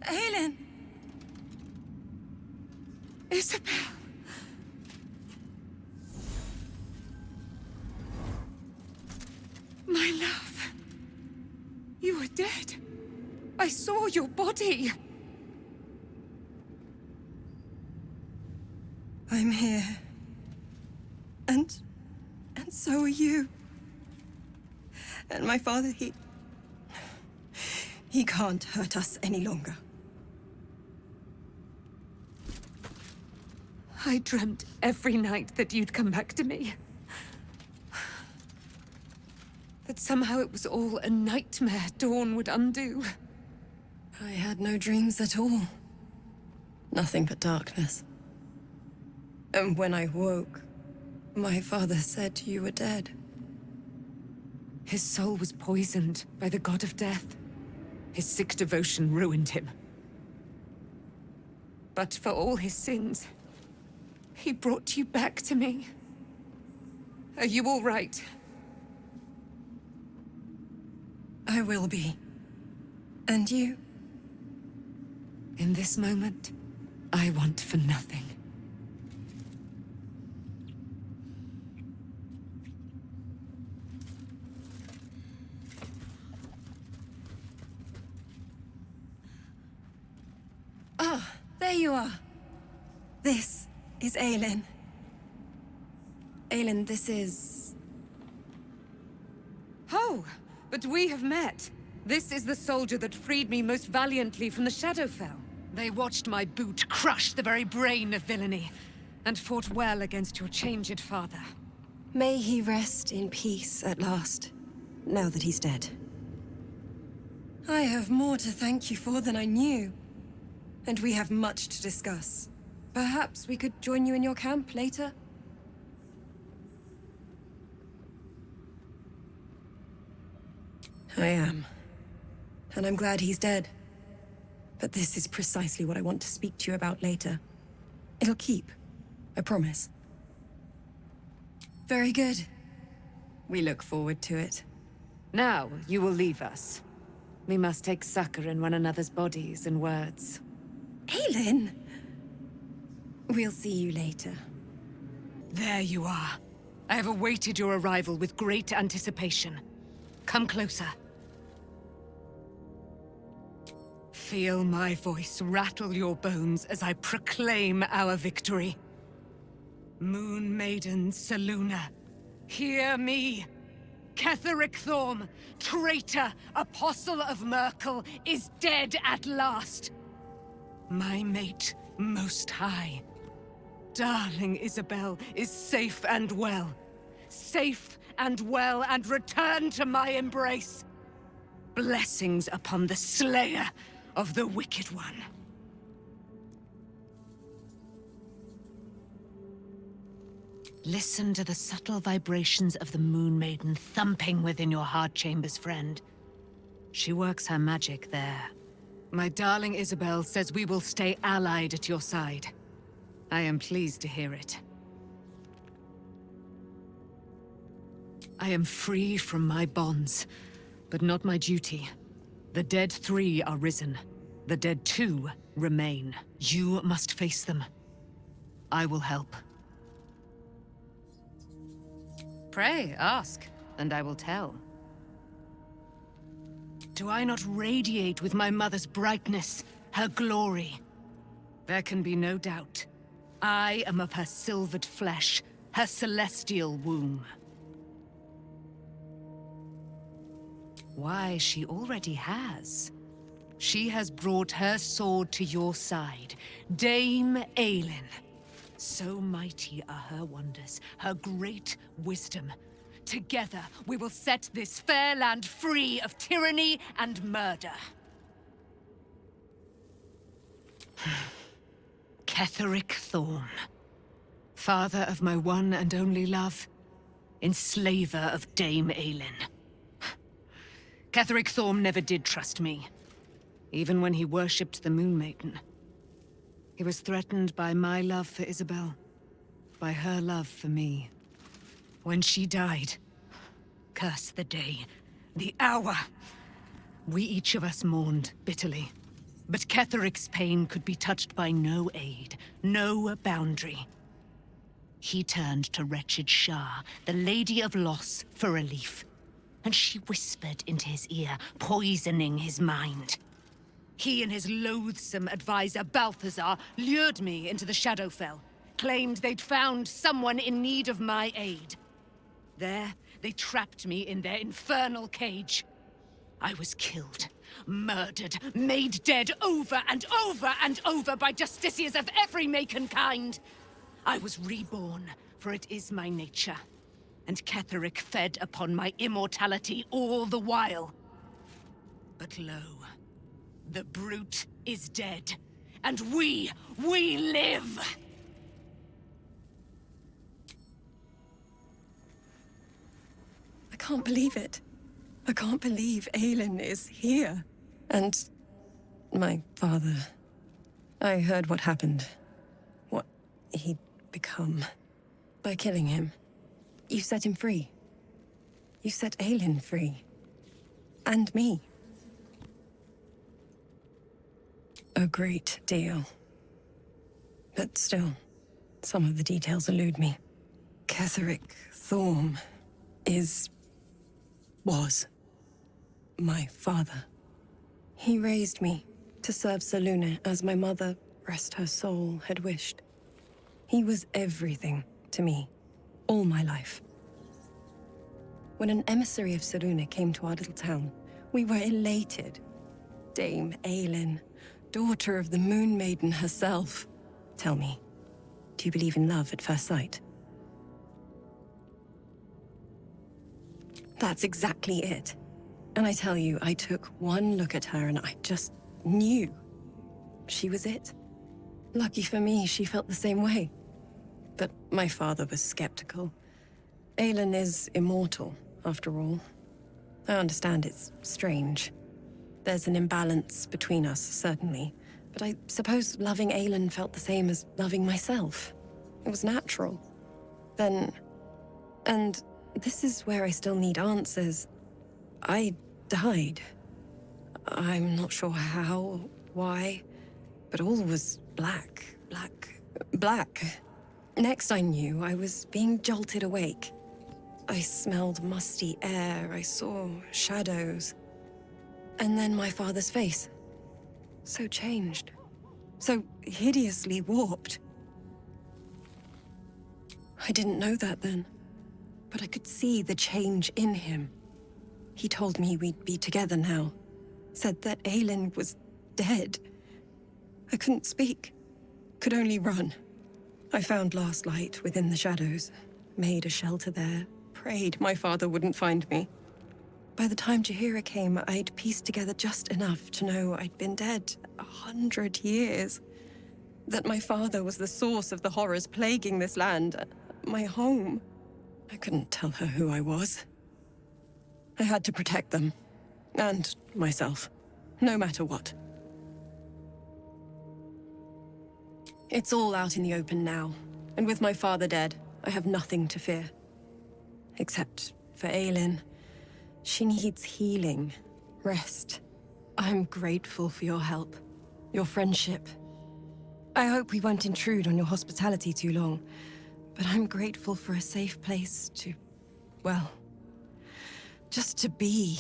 Aylin! Isobel! My love. You were dead. I saw your body. I'm here. And so are you. And my father, he can't hurt us any longer. I dreamt every night that you'd come back to me. That somehow it was all a nightmare Dawn would undo. I had no dreams at all. Nothing but darkness. And when I woke, my father said you were dead. His soul was poisoned by the god of death. His sick devotion ruined him. But for all his sins, he brought you back to me. Are you all right? I will be. And you? In this moment, I want for nothing. Ah, there you are. This is Aylin. Aylin, this is... Oh, but we have met. This is the soldier that freed me most valiantly from the Shadowfell. They watched my boot crush the very brain of villainy, and fought well against your changed father. May he rest in peace at last, now that he's dead. I have more to thank you for than I knew. And we have much to discuss. Perhaps we could join you in your camp later? I am. And I'm glad he's dead. But this is precisely what I want to speak to you about later. It'll keep. I promise. Very good. We look forward to it. Now, you will leave us. We must take succor in one another's bodies and words. Aylin! We'll see you later. There you are. I have awaited your arrival with great anticipation. Come closer. Feel my voice rattle your bones as I proclaim our victory. Moon Maiden Selûne, hear me! Ketheric Thorm, traitor, apostle of Merkel, is dead at last! My mate, Most High. Darling Isobel is safe and well. Safe and well, and return to my embrace. Blessings upon the slayer of the Wicked One. Listen to the subtle vibrations of the Moon Maiden thumping within your heart chambers, friend. She works her magic there. My darling Isobel says we will stay allied at your side. I am pleased to hear it. I am free from my bonds, but not my duty. The dead 3 are risen. The dead 2 remain. You must face them. I will help. Pray, ask, and I will tell. Do I not radiate with my mother's brightness, her glory? There can be no doubt. I am of her silvered flesh, her celestial womb. Why, she already has. She has brought her sword to your side, Dame Aylin. So mighty are her wonders, her great wisdom. Together, we will set this fair land free of tyranny and murder. Ketheric Thorm, father of my one and only love, enslaver of Dame Aylin. Ketheric Thorm never did trust me, even when he worshipped the Moon Maiden. He was threatened by my love for Isobel, by her love for me. When she died, curse the day, the hour, we each of us mourned bitterly. But Ketheric's pain could be touched by no aid, no boundary. He turned to wretched Shah, the Lady of Loss, for relief. And she whispered into his ear, poisoning his mind. He and his loathsome advisor, Balthazar, lured me into the Shadowfell, claimed they'd found someone in need of my aid. There, they trapped me in their infernal cage. I was killed, murdered, made dead over and over and over by justiciars of every make and kind. I was reborn, for it is my nature. And Ketheric fed upon my immortality all the while. But lo, the brute is dead, and we live! I can't believe it. I can't believe Aylin is here. And my father. I heard what happened. What he'd become. By killing him. You set him free. You set Aylin free. And me. A great deal. But still, some of the details elude me. Ketheric Thorm was my father. He raised me to serve Selûne as my mother, rest her soul, had wished. He was everything to me, all my life. When an emissary of Selûne came to our little town, we were elated. Dame Aylin, daughter of the Moon Maiden herself. Tell me, do you believe in love at first sight? That's exactly it. And I tell you, I took one look at her and I just knew. She was it. Lucky for me, she felt the same way. But my father was skeptical. Aylin is immortal, after all. I understand it's strange. There's an imbalance between us, certainly. But I suppose loving Aylin felt the same as loving myself. It was natural. Then... and this is where I still need answers. I died. I'm not sure how, why, but all was black. Next I knew, I was being jolted awake. I smelled musty air, I saw shadows. And then my father's face. So changed. So hideously warped. I didn't know that then. But I could see the change in him. He told me we'd be together now. Said that Aylin was dead. I couldn't speak. Could only run. I found last light within the shadows. Made a shelter there. Prayed my father wouldn't find me. By the time Jaheira came, I'd pieced together just enough to know I'd been dead 100 years. That my father was the source of the horrors plaguing this land. My home. I couldn't tell her who I was. I had to protect them. And myself. No matter what. It's all out in the open now. And with my father dead, I have nothing to fear. Except for Aylin. She needs healing. Rest. I'm grateful for your help. Your friendship. I hope we won't intrude on your hospitality too long. But I'm grateful for a safe place to, well, just to be.